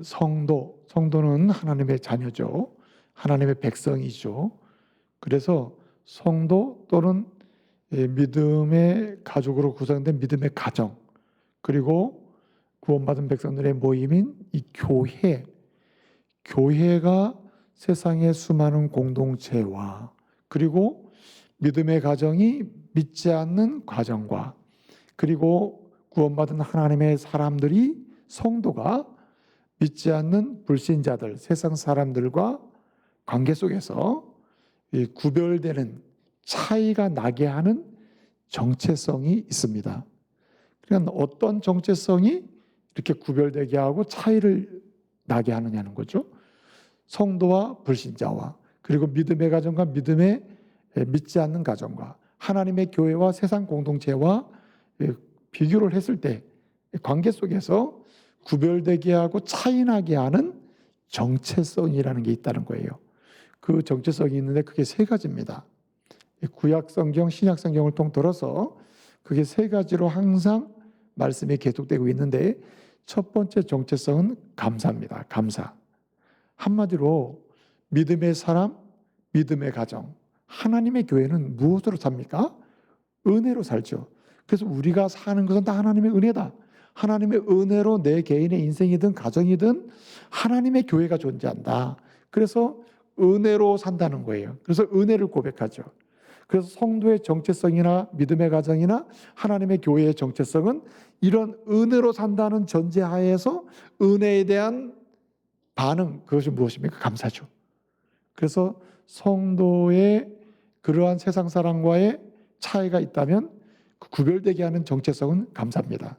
성도는 하나님의 자녀죠. 하나님의 백성이죠. 그래서 성도 또는 믿음의 가족으로 구성된 믿음의 가정, 그리고 구원받은 백성들의 모임인 이 교회가 세상의 수많은 공동체와, 그리고 믿음의 가정이 믿지 않는 가정과, 그리고 구원받은 하나님의 사람들이, 성도가 믿지 않는 불신자들, 세상 사람들과 관계 속에서 구별되는, 차이가 나게 하는 정체성이 있습니다. 그러니까 어떤 정체성이 이렇게 구별되게 하고 차이를 나게 하느냐는 거죠. 성도와 불신자와, 그리고 믿음의 가정과 믿지 않는 가정과, 하나님의 교회와 세상 공동체와 비교를 했을 때 관계 속에서 구별되게 하고 차이나게 하는 정체성이라는 게 있다는 거예요. 그 정체성이 있는데 그게 세 가지입니다. 구약 성경, 신약 성경을 통틀어서 그게 세 가지로 항상 말씀이 계속되고 있는데, 첫 번째 정체성은 감사입니다. 감사. 한마디로 믿음의 사람, 믿음의 가정, 하나님의 교회는 무엇으로 삽니까? 은혜로 살죠. 그래서 우리가 사는 것은 다 하나님의 은혜다. 하나님의 은혜로 내 개인의 인생이든 가정이든 하나님의 교회가 존재한다. 그래서 은혜로 산다는 거예요. 그래서 은혜를 고백하죠. 그래서 성도의 정체성이나 믿음의 가정이나 하나님의 교회의 정체성은 이런 은혜로 산다는 전제하에서 은혜에 대한 반응, 그것이 무엇입니까? 감사죠. 그래서 성도의 그러한 세상 사람과의 차이가 있다면 그 구별되게 하는 정체성은 감사입니다.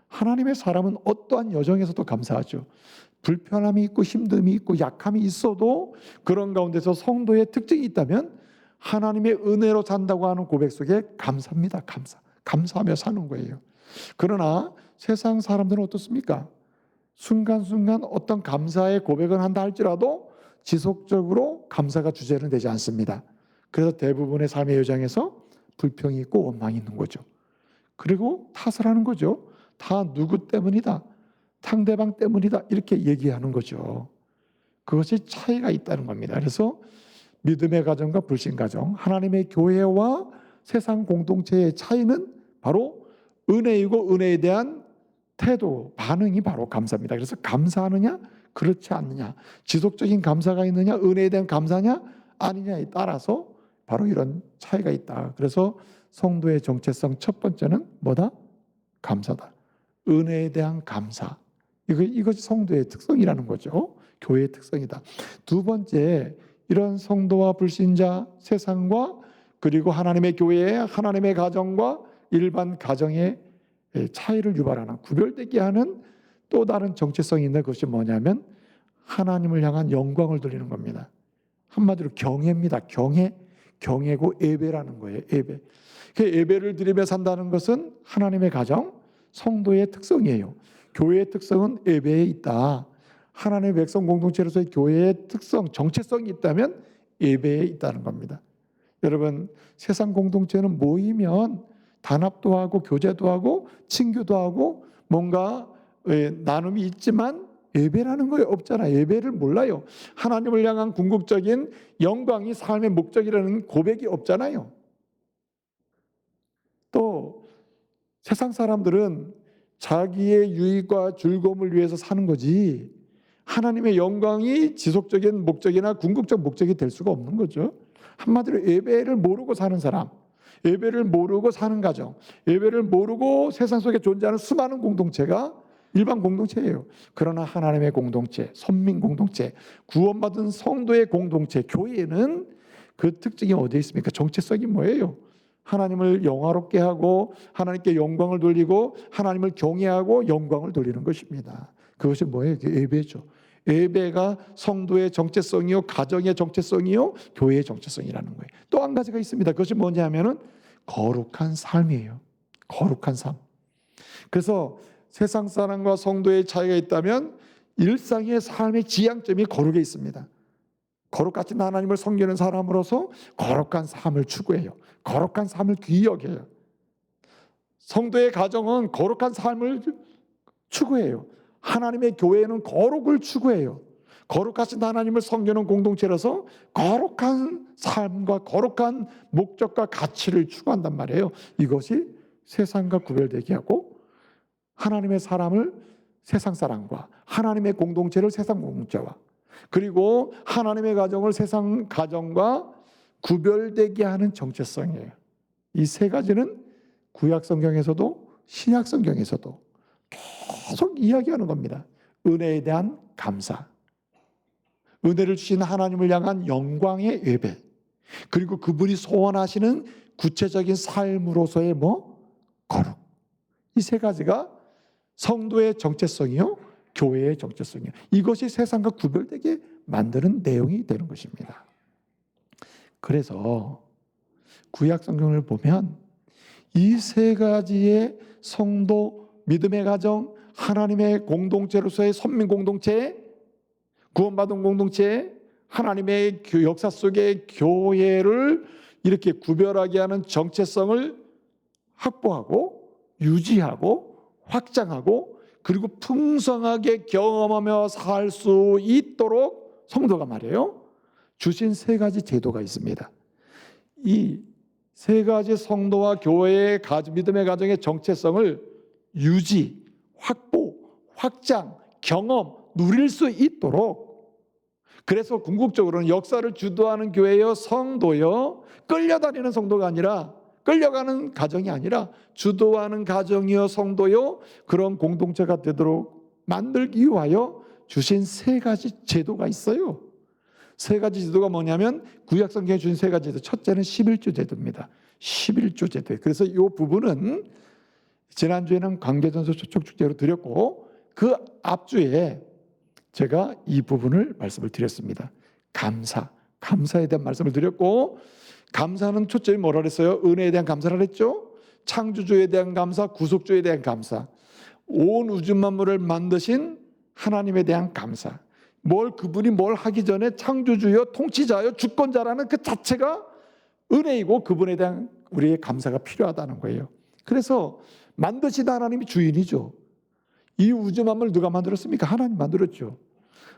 하나님의 사람은 어떠한 여정에서도 감사하죠. 불편함이 있고 힘듦이 있고 약함이 있어도 그런 가운데서 성도의 특징이 있다면 하나님의 은혜로 산다고 하는 고백 속에 감사입니다. 감사하며 사는 거예요. 그러나 세상 사람들은 어떻습니까? 순간순간 어떤 감사의 고백을 한다 할지라도 지속적으로 감사가 주제는 되지 않습니다. 그래서 대부분의 삶의 여정에서 불평이 있고 원망이 있는 거죠. 그리고 탓을 하는 거죠. 다 누구 때문이다, 상대방 때문이다, 이렇게 얘기하는 거죠. 그것이 차이가 있다는 겁니다. 그래서 믿음의 가정과 불신 가정, 하나님의 교회와 세상 공동체의 차이는 바로 은혜이고, 은혜에 대한 태도, 반응이 바로 감사입니다. 그래서 감사하느냐, 그렇지 않느냐, 지속적인 감사가 있느냐, 은혜에 대한 감사냐 아니냐에 따라서 바로 이런 차이가 있다. 그래서 성도의 정체성 첫 번째는 뭐다? 감사다. 은혜에 대한 감사. 이것이 성도의 특성이라는 거죠. 교회의 특성이다. 두 번째, 이런 성도와 불신자, 세상과, 그리고 하나님의 교회, 하나님의 가정과 일반 가정의 차이를 유발하는, 구별되게 하는 또 다른 정체성이 있는 것이 뭐냐면 하나님을 향한 영광을 돌리는 겁니다. 한마디로 경외입니다. 경외고 예배라는 거예요. 예배. 예배를 드리며 산다는 것은 하나님의 가정, 성도의 특성이에요. 교회의 특성은 예배에 있다. 하나님의 백성 공동체로서의 교회의 특성, 정체성이 있다면 예배에 있다는 겁니다. 여러분, 세상 공동체는 모이면 단합도 하고 교제도 하고 친교도 하고 뭔가 나눔이 있지만 예배라는 거에 없잖아요. 예배를 몰라요. 하나님을 향한 궁극적인 영광이 삶의 목적이라는 고백이 없잖아요. 또 세상 사람들은 자기의 유익과 즐거움을 위해서 사는 거지 하나님의 영광이 지속적인 목적이나 궁극적 목적이 될 수가 없는 거죠. 한마디로 예배를 모르고 사는 사람, 예배를 모르고 사는 가정, 예배를 모르고 세상 속에 존재하는 수많은 공동체가 일반 공동체예요. 그러나 하나님의 공동체, 선민 공동체, 구원받은 성도의 공동체, 교회에는 그 특징이 어디에 있습니까? 정체성이 뭐예요? 하나님을 영화롭게 하고 하나님께 영광을 돌리고 하나님을 경외하고 영광을 돌리는 것입니다. 그것이 뭐예요? 예배죠. 예배가 성도의 정체성이요, 가정의 정체성이요, 교회의 정체성이라는 거예요. 또 한 가지가 있습니다. 그것이 뭐냐 하면은 거룩한 삶이에요. 거룩한 삶. 그래서 세상 사람과 성도의 차이가 있다면 일상의 삶의 지향점이 거룩에 있습니다. 거룩같이 하나님을 섬기는 사람으로서 거룩한 삶을 추구해요. 거룩한 삶을 귀히 여겨요. 성도의 가정은 거룩한 삶을 추구해요. 하나님의 교회는 거룩을 추구해요. 거룩하신 하나님을 섬기는 공동체라서 거룩한 삶과 거룩한 목적과 가치를 추구한단 말이에요. 이것이 세상과 구별되게 하고 하나님의 사람을 세상 사람과 하나님의 공동체를 세상 공동체와 그리고 하나님의 가정을 세상 가정과 구별되게 하는 정체성이에요. 이 세 가지는 구약 성경에서도 신약 성경에서도 계속 이야기하는 겁니다. 은혜에 대한 감사, 은혜를 주신 하나님을 향한 영광의 예배, 그리고 그분이 소원하시는 구체적인 삶으로서의 거룩. 이 세 가지가 성도의 정체성이요, 교회의 정체성이요. 이것이 세상과 구별되게 만드는 내용이 되는 것입니다. 그래서 구약 성경을 보면 이 세 가지의 성도, 믿음의 가정, 하나님의 공동체로서의 선민 공동체, 구원받은 공동체, 하나님의 역사 속의 교회를 이렇게 구별하게 하는 정체성을 확보하고 유지하고 확장하고 그리고 풍성하게 경험하며 살 수 있도록 성도가 말이에요, 주신 세 가지 제도가 있습니다. 이 세 가지 성도와 교회의 믿음의 가정의 정체성을 유지, 확보, 확장, 경험, 누릴 수 있도록, 그래서 궁극적으로는 역사를 주도하는 교회여 성도여, 끌려다니는 성도가 아니라, 끌려가는 가정이 아니라 주도하는 가정이여 성도여, 그런 공동체가 되도록 만들기 위하여 주신 세 가지 제도가 있어요. 세 가지 제도가 뭐냐면 구약 성경에 주신 세 가지 제도, 첫째는 11조 제도입니다. 11조 제도. 그래서 이 부분은 지난주에는 관계전서 초청축제로 드렸고 그 앞주에 제가 이 부분을 말씀을 드렸습니다. 감사에 대한 말씀을 드렸고, 감사는 초점이 뭐라 그랬어요? 은혜에 대한 감사를 했죠. 창조주에 대한 감사, 구속주에 대한 감사, 온 우주 만물을 만드신 하나님에 대한 감사, 그분이 뭘 하기 전에 창조주여 통치자여 주권자라는 그 자체가 은혜이고 그분에 대한 우리의 감사가 필요하다는 거예요. 그래서 만드신 하나님이 주인이죠. 이 우주 만물을 누가 만들었습니까? 하나님 만들었죠.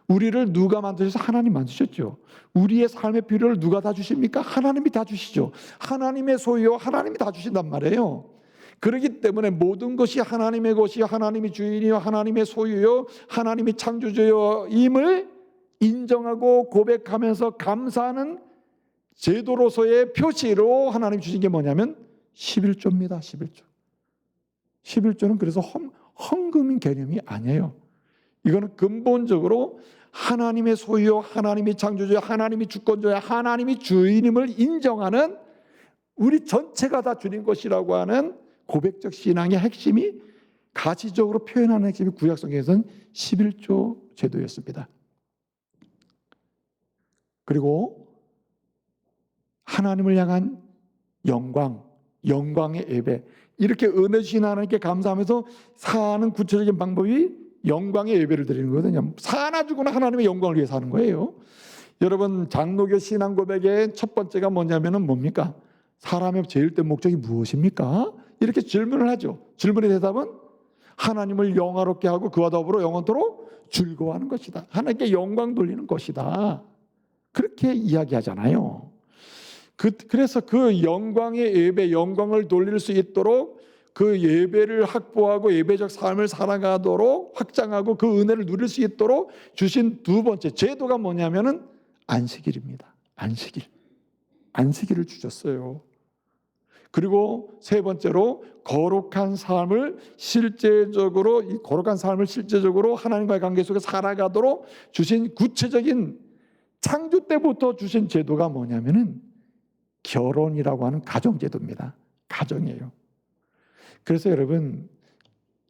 우리를 누가 만드셔서? 하나님 만드셨죠. 우리의 삶의 필요를 누가 다 주십니까? 하나님이 다 주시죠. 하나님의 소유요, 하나님이 다 주신단 말이에요. 그렇기 때문에 모든 것이 하나님의 것이요, 하나님이 주인이요, 하나님의 소유요, 하나님이 창조주요 임을 인정하고 고백하면서 감사하는 제도로서의 표시로 하나님 주신 게 뭐냐면 11조입니다. 11조. 11조는 그래서 헌금인 개념이 아니에요. 이거는 근본적으로 하나님의 소유요, 하나님이 창조주요, 하나님이 주권자요, 하나님이 주인임을 인정하는 우리 전체가 다 주님 것이라고 하는 고백적 신앙의 핵심이, 가시적으로 표현하는 핵심이 구약 성경에서는 11조 제도였습니다. 그리고 하나님을 향한 영광의 예배, 이렇게 은혜 주신 하나님께 감사하면서 사는 구체적인 방법이 영광의 예배를 드리는 거거든요. 사나 죽으나 하나님의 영광을 위해서 하는 거예요. 여러분, 장로교 신앙 고백의 첫 번째가 뭐냐면은 뭡니까? 사람의 제일된 목적이 무엇입니까? 이렇게 질문을 하죠. 질문의 대답은 하나님을 영화롭게 하고 그와 더불어 영원토록 즐거워하는 것이다. 하나님께 영광 돌리는 것이다. 그렇게 이야기하잖아요. 그래서 그 영광의 예배, 영광을 돌릴 수 있도록 그 예배를 확보하고 예배적 삶을 살아가도록 확장하고 그 은혜를 누릴 수 있도록 주신 두 번째 제도가 뭐냐면은 안식일입니다. 안식일을 주셨어요. 그리고 세 번째로 거룩한 삶을 실제적으로, 이 거룩한 삶을 실제적으로 하나님과의 관계 속에 살아가도록 주신 구체적인, 창조 때부터 주신 제도가 뭐냐면은 결혼이라고 하는 가정제도입니다. 가정이에요. 그래서 여러분,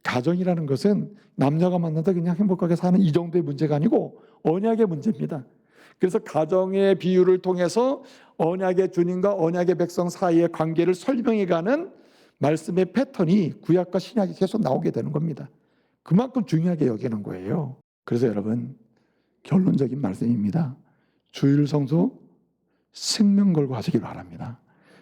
가정이라는 것은 남녀가 만나다 그냥 행복하게 사는 이 정도의 문제가 아니고 언약의 문제입니다. 그래서 가정의 비유를 통해서 언약의 주님과 언약의 백성 사이의 관계를 설명해가는 말씀의 패턴이 구약과 신약이 계속 나오게 되는 겁니다. 그만큼 중요하게 여기는 거예요. 그래서 여러분, 결론적인 말씀입니다. 주일 성수 생명 걸고 하시길 바랍니다.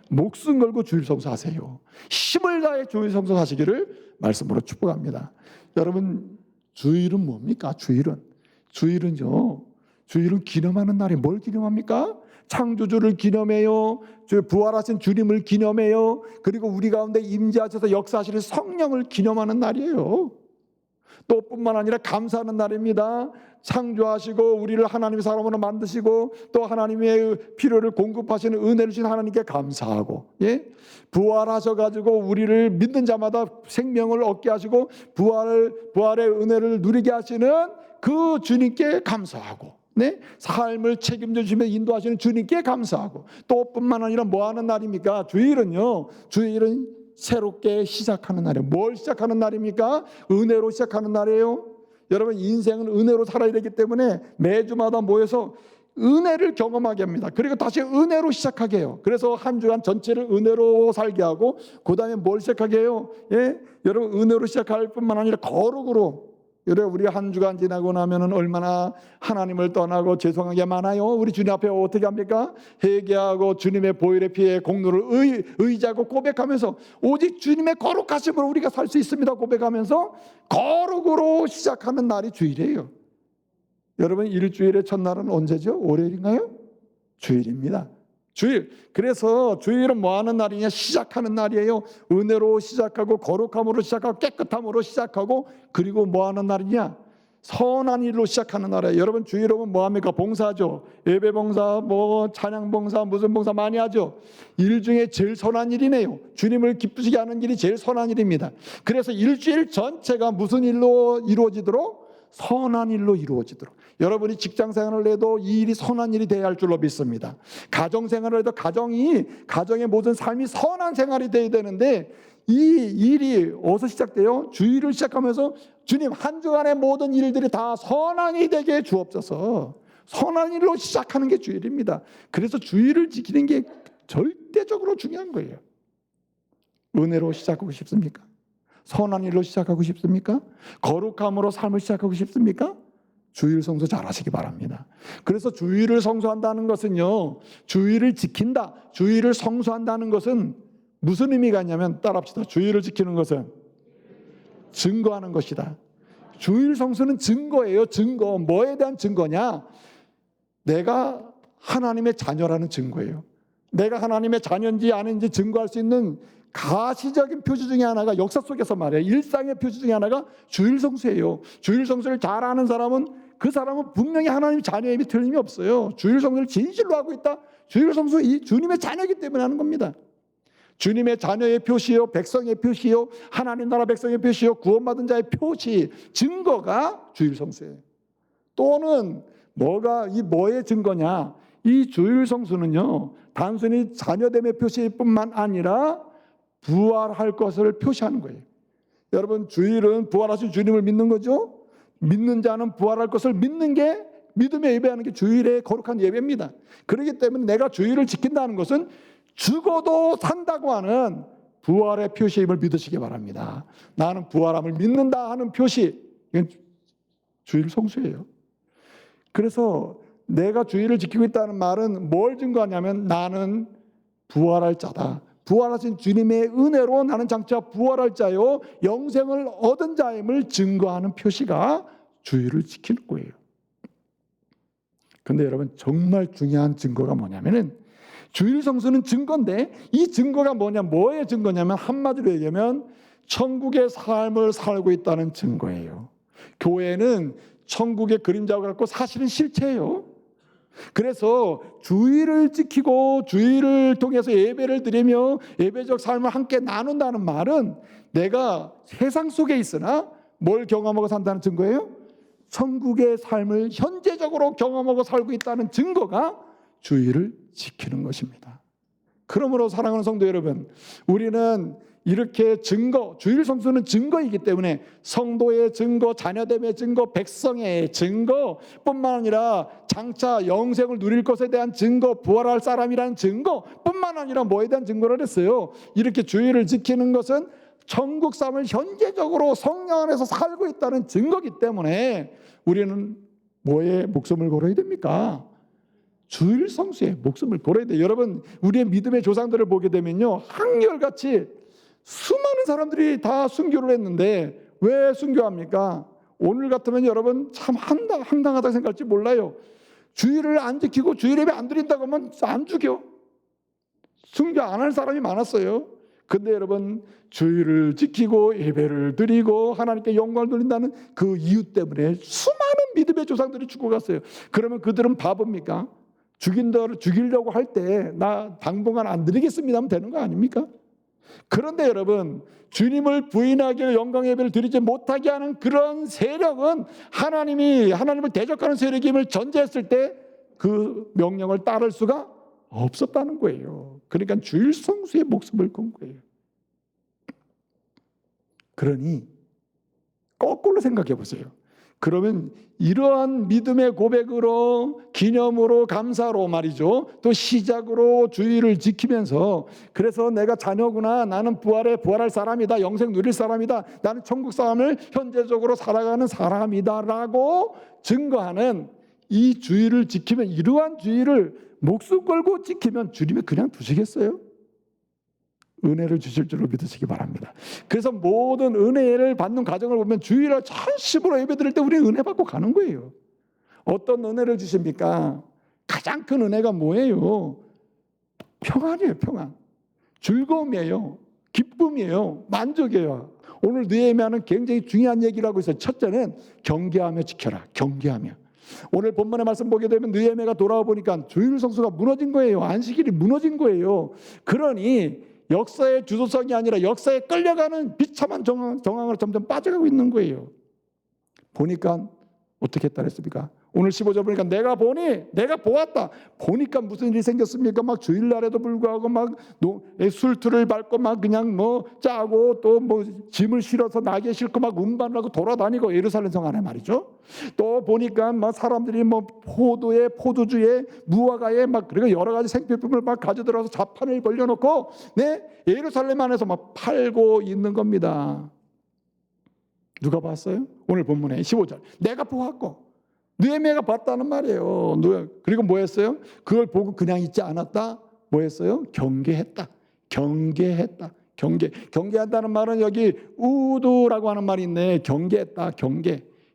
목숨 걸고 주일 성수하세요. 힘을 다해 주일 성수하시기를 말씀으로 축복합니다. 여러분, 주일은 뭡니까? 주일은요, 주일은 기념하는 날이 뭘 기념합니까? 창조주를 기념해요. 부활하신 주님을 기념해요. 그리고 우리 가운데 임재하셔서 역사하시는 성령을 기념하는 날이에요. 또 뿐만 아니라 감사하는 날입니다. 창조하시고 우리를 하나님의 사람으로 만드시고 또 하나님의 필요를 공급하시는 은혜를 주신 하나님께 감사하고, 예? 부활하셔가지고 우리를 믿는 자마다 생명을 얻게 하시고 부활의 은혜를 누리게 하시는 그 주님께 감사하고, 네? 삶을 책임져 주시며 인도하시는 주님께 감사하고, 또 뿐만 아니라 뭐 하는 날입니까? 주일은 새롭게 시작하는 날이에요. 뭘 시작하는 날입니까? 은혜로 시작하는 날이에요. 여러분, 인생은 은혜로 살아야 되기 때문에 매주마다 모여서 은혜를 경험하게 합니다. 그리고 다시 은혜로 시작하게 해요. 그래서 한 주간 전체를 은혜로 살게 하고, 그 다음에 뭘 시작하게 해요? 예? 여러분, 은혜로 시작할 뿐만 아니라 거룩으로. 여러분, 우리 한 주간 지나고 나면은 얼마나 하나님을 떠나고 죄송한 게 많아요. 우리 주님 앞에 어떻게 합니까? 회개하고 주님의 보혈의 피에 공로를 의지하고 고백하면서 오직 주님의 거룩하심으로 우리가 살 수 있습니다 고백하면서 거룩으로 시작하는 날이 주일이에요. 여러분, 일주일의 첫날은 언제죠? 월요일인가요? 주일입니다. 주일. 그래서 주일은 뭐 하는 날이냐? 시작하는 날이에요. 은혜로 시작하고 거룩함으로 시작하고 깨끗함으로 시작하고, 그리고 뭐 하는 날이냐? 선한 일로 시작하는 날이에요. 여러분, 주일 오면 뭐 합니까? 봉사하죠. 예배 봉사, 뭐 찬양 봉사, 무슨 봉사 많이 하죠. 일 중에 제일 선한 일이네요. 주님을 기쁘시게 하는 일이 제일 선한 일입니다. 그래서 일주일 전체가 무슨 일로 이루어지도록? 선한 일로 이루어지도록. 여러분이 직장 생활을 해도 이 일이 선한 일이 되어야 할 줄로 믿습니다. 가정 생활을 해도 가정의 모든 삶이 선한 생활이 되어야 되는데, 이 일이 어디서 시작돼요? 주일을 시작하면서 주님, 한 주간의 모든 일들이 다 선한 일이 되게 주옵소서. 선한 일로 시작하는 게 주일입니다. 그래서 주일을 지키는 게 절대적으로 중요한 거예요. 은혜로 시작하고 싶습니까? 선한 일로 시작하고 싶습니까? 거룩함으로 삶을 시작하고 싶습니까? 주일 성수 잘 하시기 바랍니다. 그래서 주일을 성수한다는 것은요, 주일을 지킨다, 주일을 성수한다는 것은 무슨 의미가 있냐면, 따라합시다. 주일을 지키는 것은 증거하는 것이다. 주일 성수는 증거예요. 증거. 뭐에 대한 증거냐? 내가 하나님의 자녀라는 증거예요. 내가 하나님의 자녀인지 아닌지 증거할 수 있는 가시적인 표시 중에 하나가, 역사 속에서 말이에요, 일상의 표시 중에 하나가 주일 성수예요. 주일 성수를 잘 아는 사람은 그 사람은 분명히 하나님의 자녀임이 틀림이 없어요. 주일 성수를 진실로 하고 있다. 주일 성수 이 주님의 자녀이기 때문에 하는 겁니다. 주님의 자녀의 표시요, 백성의 표시요, 하나님 나라 백성의 표시요, 구원받은 자의 표시, 증거가 주일 성수예요. 또는 뭐의 증거냐? 이 주일 성수는요, 단순히 자녀됨의 표시일 뿐만 아니라 부활할 것을 표시하는 거예요. 여러분, 주일은 부활하신 주님을 믿는 거죠. 믿는 자는 부활할 것을 믿는 게, 믿음의 예배하는 게 주일의 거룩한 예배입니다. 그렇기 때문에 내가 주일을 지킨다는 것은 죽어도 산다고 하는 부활의 표시임을 믿으시기 바랍니다. 나는 부활함을 믿는다 하는 표시, 이건 주일 성수예요. 그래서 내가 주일을 지키고 있다는 말은 뭘 증거하냐면, 나는 부활할 자다. 부활하신 주님의 은혜로 나는 장차 부활할 자요, 영생을 얻은 자임을 증거하는 표시가 주일을 지키는 거예요. 그런데 여러분, 정말 중요한 증거가 뭐냐면은, 주일 성수는 증거인데, 이 증거가 뭐의 증거냐면, 한마디로 얘기하면 천국의 삶을 살고 있다는 증거예요. 교회는 천국의 그림자와 같고 사실은 실체예요. 그래서 주일을 지키고 주일을 통해서 예배를 드리며 예배적 삶을 함께 나눈다는 말은, 내가 세상 속에 있으나 뭘 경험하고 산다는 증거예요? 천국의 삶을 현재적으로 경험하고 살고 있다는 증거가 주일을 지키는 것입니다. 그러므로 사랑하는 성도 여러분, 우리는 이렇게 주일 성수는 증거이기 때문에 성도의 증거, 자녀됨의 증거, 백성의 증거 뿐만 아니라 장차 영생을 누릴 것에 대한 증거, 부활할 사람이라는 증거 뿐만 아니라 뭐에 대한 증거를 했어요? 이렇게 주일을 지키는 것은 천국 삶을 현재적으로 성령 안에서 살고 있다는 증거이기 때문에 우리는 뭐에 목숨을 걸어야 됩니까? 주일 성수에 목숨을 걸어야 돼요. 여러분, 우리의 믿음의 조상들을 보게 되면요, 한결같이 수많은 사람들이 다 순교를 했는데 왜 순교합니까? 오늘 같으면 여러분 참 황당하다고 생각할지 몰라요. 주일을 안 지키고 주일 예배 안 드린다고 하면 안 죽여. 순교 안 할 사람이 많았어요. 근데 여러분 주일을 지키고 예배를 드리고 하나님께 영광을 돌린다는 그 이유 때문에 수많은 믿음의 조상들이 죽어갔어요. 그러면 그들은 바보입니까? 죽이려고 할 때 나 당분간 안 드리겠습니다 하면 되는 거 아닙니까? 그런데 여러분 주님을 부인하게 영광 예배를 드리지 못하게 하는 그런 세력은 하나님을 대적하는 세력임을 전제했을 때 그 명령을 따를 수가 없었다는 거예요. 그러니까 주일 성수의 목숨을 건 거예요. 그러니 거꾸로 생각해 보세요. 그러면 이러한 믿음의 고백으로 기념으로 감사로 말이죠. 또 시작으로 주일을 지키면서 그래서 내가 자녀구나. 나는 부활할 사람이다. 영생 누릴 사람이다. 나는 천국 삶을 현재적으로 살아가는 사람이다라고 증거하는 이 주일을 지키면 이러한 주일을 목숨 걸고 지키면 주님이 그냥 두시겠어요? 은혜를 주실 줄로 믿으시기 바랍니다. 그래서 모든 은혜를 받는 과정을 보면 주일날 전심으로 예배드릴 때 우리는 은혜 받고 가는 거예요. 어떤 은혜를 주십니까? 가장 큰 은혜가 뭐예요? 평안이에요. 평안. 즐거움이에요. 기쁨이에요. 만족이에요. 오늘 느헤미야는 굉장히 중요한 얘기를 하고 있어요. 첫째는 경계하며 지켜라. 경계하며. 오늘 본문의 말씀 보게 되면 느헤미야가 돌아와 보니까 주일 성수가 무너진 거예요. 안식일이 무너진 거예요. 그러니 역사의 주도성이 아니라 역사에 끌려가는 비참한 정황으로 점점 빠져가고 있는 거예요. 보니까 어떻게 했다 그랬습니까? 오늘 15절 보니까 내가 보았다. 보니까 무슨 일이 생겼습니까? 막 주일날에도 불구하고 막 술틀을 밟고 막 그냥 뭐 짜고 또 뭐 짐을 실어서 나귀에 싣고 막 운반을 하고 돌아다니고 예루살렘 성 안에 말이죠. 또 보니까 막 사람들이 뭐 포도주에 무화과에 막 그리고 여러 가지 생필품을 막 가져들어서 자판을 벌려놓고 예루살렘 안에서 막 팔고 있는 겁니다. 누가 봤어요? 오늘 본문에 15절 내가 보았고 느헤미야가 봤다는 말이에요. 그리고 뭐 했어요? 그걸 보고 그냥 있지 않았다. 뭐 했어요? 경계했다. 경계한다는 말은 여기 우두라고 하는 말이 있네. 경계했다.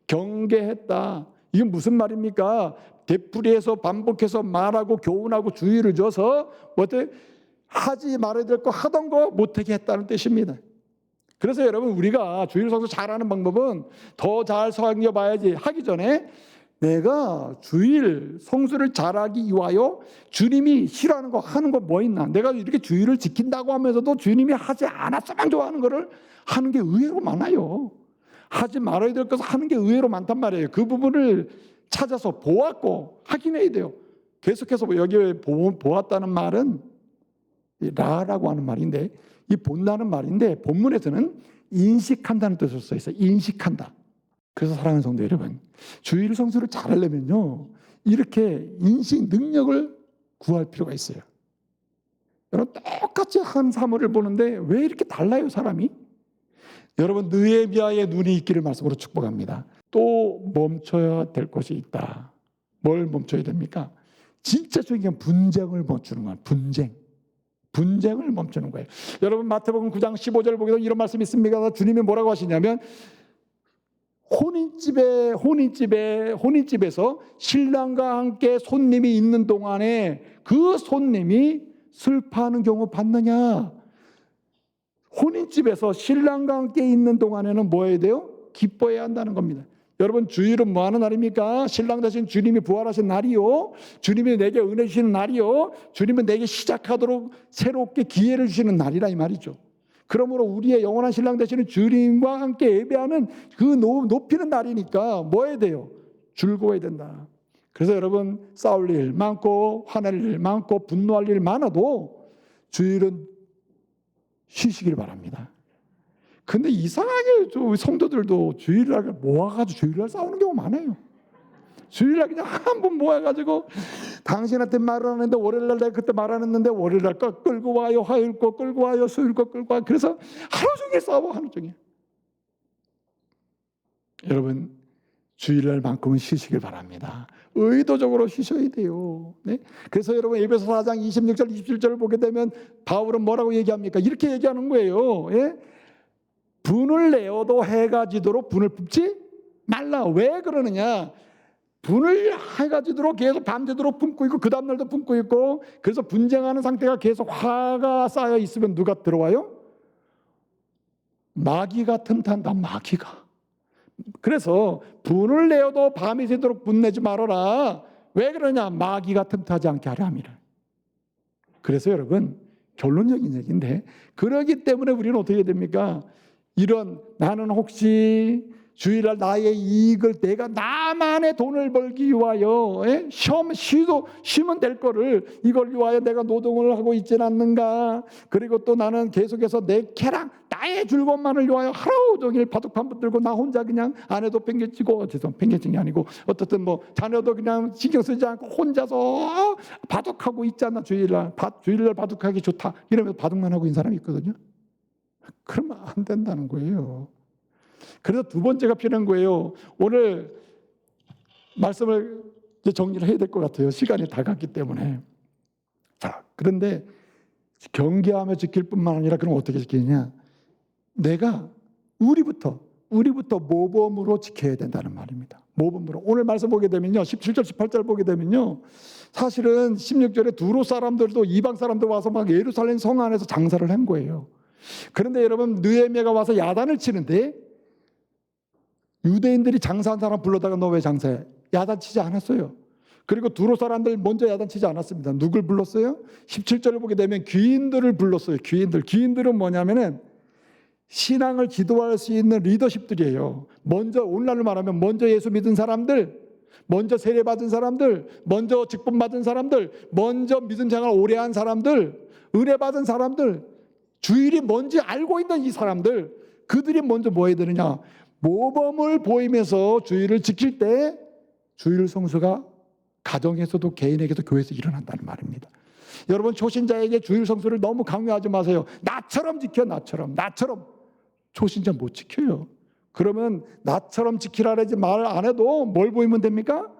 경계했다. 이게 무슨 말입니까? 되풀이해서 반복해서 말하고 교훈하고 주의를 줘서 어때? 하지 말아야 될 거 하던 거 못하게 했다는 뜻입니다. 그래서 여러분 우리가 주일 성수 잘하는 방법은 더 잘 섬겨봐야지 하기 전에 내가 주일 성수를 잘하기 위하여 주님이 싫어하는 거 하는 거 뭐 있나? 내가 이렇게 주일을 지킨다고 하면서도 주님이 하지 않았으면 좋아하는 거를 하는 게 의외로 많아요. 하지 말아야 될 것을 하는 게 의외로 많단 말이에요. 그 부분을 찾아서 보았고 확인해야 돼요. 계속해서 여기 보았다는 말은 라라고 하는 말인데 이 본다는 말인데 본문에서는 인식한다는 뜻으로 써 있어요. 인식한다. 그래서 사랑하는 성도 여러분, 주일 성수를 잘하려면요 이렇게 인식 능력을 구할 필요가 있어요. 여러분 똑같이 한 사물을 보는데 왜 이렇게 달라요 사람이? 여러분 느헤미야의 눈이 있기를 말씀으로 축복합니다. 또 멈춰야 될 것이 있다. 뭘 멈춰야 됩니까? 진짜 중요한 분쟁을 멈추는 거예요. 분쟁을 멈추는 거예요. 여러분 마태복음 9장 15절 보게 되면 이런 말씀이 있습니다. 주님이 뭐라고 하시냐면 혼인집에서 신랑과 함께 손님이 있는 동안에 그 손님이 슬퍼하는 경우 봤느냐? 혼인집에서 신랑과 함께 있는 동안에는 뭐 해야 돼요? 기뻐해야 한다는 겁니다. 여러분 주일은 뭐 하는 날입니까? 신랑 대신 주님이 부활하신 날이요. 주님이 내게 은혜 주시는 날이요. 주님은 내게 시작하도록 새롭게 기회를 주시는 날이라 이 말이죠. 그러므로 우리의 영원한 신랑 되시는 주님과 함께 예배하는 그 높이는 날이니까 뭐 해야 돼요? 즐거워야 된다. 그래서 여러분 싸울 일 많고 화낼 일 많고 분노할 일 많아도 주일은 쉬시길 바랍니다. 근데 이상하게 성도들도 주일날 모아가지고 주일날 싸우는 경우 많아요. 주일날 그냥 한 번 모아가지고 당신한테 말을 하는데 월요일날 내가 그때 말 안 했는데 월요일날 끌고 와요. 화요일 거 끌고 와요. 수요일 거 끌고 와요. 그래서 하루 종일 싸워 하루 종일. 여러분 주일날만큼은 쉬시길 바랍니다. 의도적으로 쉬셔야 돼요. 네? 그래서 여러분 에베소 4장 26절 27절을 보게 되면 바울은 뭐라고 얘기합니까? 이렇게 얘기하는 거예요. 예? 분을 내어도 해가 지도록 분을 붓지 말라. 왜 그러느냐? 분을 해가지고 계속 밤새도록 품고 있고 그 다음날도 품고 있고, 그래서 분쟁하는 상태가 계속 화가 쌓여 있으면 누가 들어와요? 마귀가 틈탄다. 마귀가. 그래서 분을 내어도 밤이 새도록 분내지 말아라. 왜 그러냐? 마귀가 틈타지 않게 하려 함이라. 그래서 여러분, 결론적인 얘기인데, 그러기 때문에 우리는 어떻게 됩니까? 이런, 나는 혹시 주일날 나의 이익을, 내가 나만의 돈을 벌기 위하여 쉬면 될 거를 이걸 위하여 내가 노동을 하고 있지는 않는가? 그리고 또 나는 계속해서 내 쾌락, 나의 즐거움만을 위하여 하루 종일 바둑판 붙들고 나 혼자 그냥 아내도 팽개치고, 팽개친 게 아니고 어떻든 뭐 자녀도 그냥 신경 쓰지 않고 혼자서 바둑하고 있잖아. 주일날 바둑하기 좋다 이러면서 바둑만 하고 있는 사람이 있거든요. 그러면 안 된다는 거예요. 그래서 두 번째가 필요한 거예요. 오늘 말씀을 이제 정리를 해야 될 것 같아요. 시간이 다 갔기 때문에. 자, 그런데 경계하며 지킬 뿐만 아니라 그럼 어떻게 지키느냐? 내가 우리부터 모범으로 지켜야 된다는 말입니다. 모범으로. 오늘 말씀 보게 되면요, 17절 18절 보게 되면요, 사실은 16절에 두로 사람들도 이방 사람들 와서 막 예루살렘 성 안에서 장사를 한 거예요. 그런데 여러분, 느헤미야가 와서 야단을 치는데 유대인들이 장사한 사람 불러다가 너 왜 장사해? 야단치지 않았어요. 그리고 두로 사람들 먼저 야단치지 않았습니다. 누굴 불렀어요? 17절을 보게 되면 귀인들을 불렀어요. 귀인들은 뭐냐면은 신앙을 지도할 수 있는 리더십들이에요. 먼저, 오늘날로 말하면 먼저 예수 믿은 사람들, 먼저 세례 받은 사람들, 먼저 직분 받은 사람들, 먼저 믿음 생활 오래 한 사람들, 은혜 받은 사람들, 주일이 뭔지 알고 있는 이 사람들, 그들이 먼저 뭐 해야 되느냐? 모범을 보이면서 주일을 지킬 때 주일 성수가 가정에서도 개인에게도 교회에서 일어난다는 말입니다. 여러분, 초신자에게 주일 성수를 너무 강요하지 마세요. 나처럼 지켜, 나처럼. 초신자 못 지켜요. 그러면 나처럼 지키라 그러지 말 안 해도 뭘 보이면 됩니까?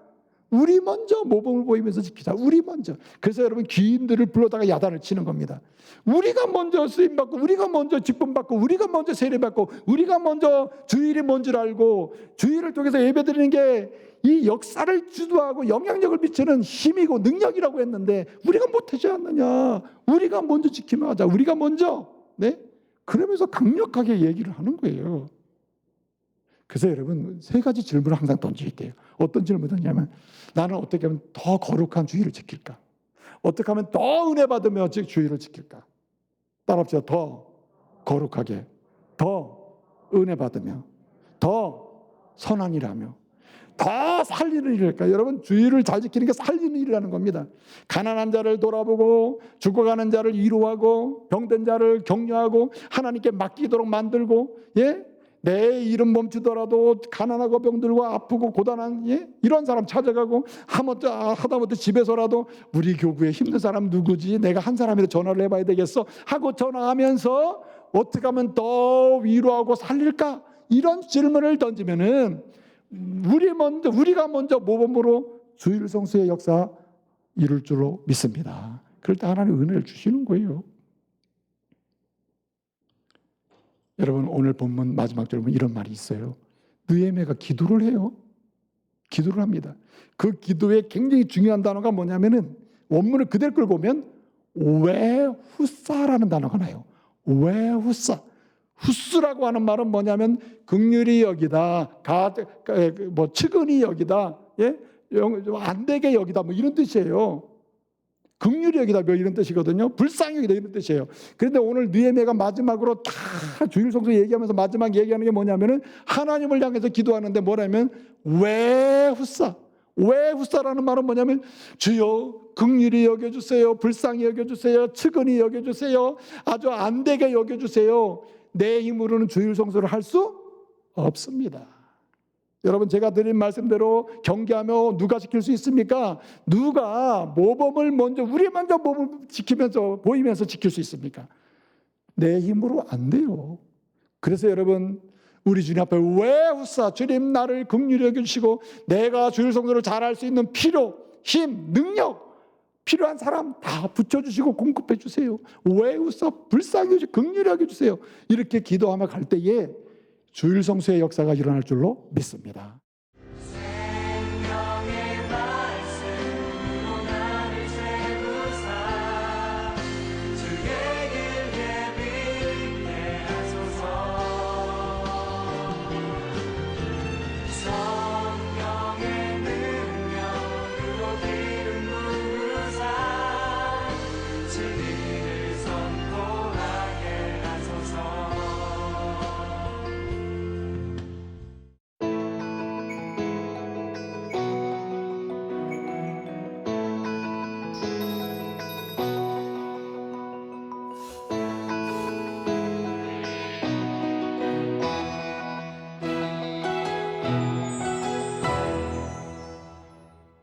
우리 먼저 모범을 보이면서 지키자. 우리 먼저. 그래서 여러분, 귀인들을 불러다가 야단을 치는 겁니다. 우리가 먼저 쓰임받고, 우리가 먼저 직분받고, 우리가 먼저 세례받고, 우리가 먼저 주일이 뭔지를 알고, 주일을 통해서 예배드리는 게 이 역사를 주도하고 영향력을 미치는 힘이고 능력이라고 했는데 우리가 못하지 않느냐? 우리가 먼저 지키면 하자. 우리가 먼저. 네? 그러면서 강력하게 얘기를 하는 거예요. 그래서 여러분, 세 가지 질문을 항상 던져야 돼요. 어떤 질문을 던지냐면, 나는 어떻게 하면 더 거룩한 주일을 지킬까? 어떻게 하면 더 은혜 받으며 주일을 지킬까? 따라합시다. 더 거룩하게, 더 은혜 받으며, 더 선한 일하며, 더 살리는 일일까? 여러분, 주일을 잘 지키는 게 살리는 일이라는 겁니다. 가난한 자를 돌아보고, 죽어가는 자를 위로하고, 병든 자를 격려하고, 하나님께 맡기도록 만들고, 내 이름 멈추더라도 가난하고 병들고 아프고 고단한 이런 사람 찾아가고, 하다못해 집에서라도 우리 교구에 힘든 사람 누구지? 내가 한 사람이라도 전화를 해봐야 되겠어 하고 전화하면서 어떻게 하면 더 위로하고 살릴까? 이런 질문을 던지면은 우리가 먼저 모범으로 주일 성수의 역사 이룰 줄로 믿습니다. 그럴 때 하나님 은혜를 주시는 거예요. 여러분, 오늘 본문 마지막 절 보면 이런 말이 있어요. 느헤미야가 기도를 해요. 기도를 합니다. 그 기도에 굉장히 중요한 단어가 뭐냐면은, 원문을 그대로 끌고 오면 오웨후사라는 단어가 나요. 오웨후사. 후스라고 하는 말은 뭐냐면 긍휼히 여기다, 측은히 여기다, 안 되게 여기다, 뭐 이런 뜻이에요. 긍휼히 여기다, 뭐 이런 뜻이거든요. 불쌍히 여기다, 이런 뜻이에요. 그런데 오늘 느헤미야가 마지막으로 다 주일 성수 얘기하면서 마지막 얘기하는 게 뭐냐면은, 하나님을 향해서 기도하는데 뭐냐면 외후사라는 말은 뭐냐면, 주여 긍휼히 여겨주세요, 불쌍히 여겨주세요, 측은히 여겨주세요, 아주 안 되게 여겨주세요. 내 힘으로는 주일 성수를 할 수 없습니다. 여러분, 제가 드린 말씀대로 경계하며 누가 지킬 수 있습니까? 누가 모범을 우리 먼저 모범을 지키면서 보이면서 지킬 수 있습니까? 내 힘으로 안 돼요. 그래서 여러분, 우리 주님 앞에 외후사, 주님 나를 긍휼히 여겨주시고 내가 주일 성수를 잘할 수 있는 필요, 힘, 능력 필요한 사람 다 붙여주시고 공급해 주세요. 외우서 불쌍히 긍휼히 여겨주세요. 이렇게 기도하며 갈 때에 주일 성수의 역사가 일어날 줄로 믿습니다.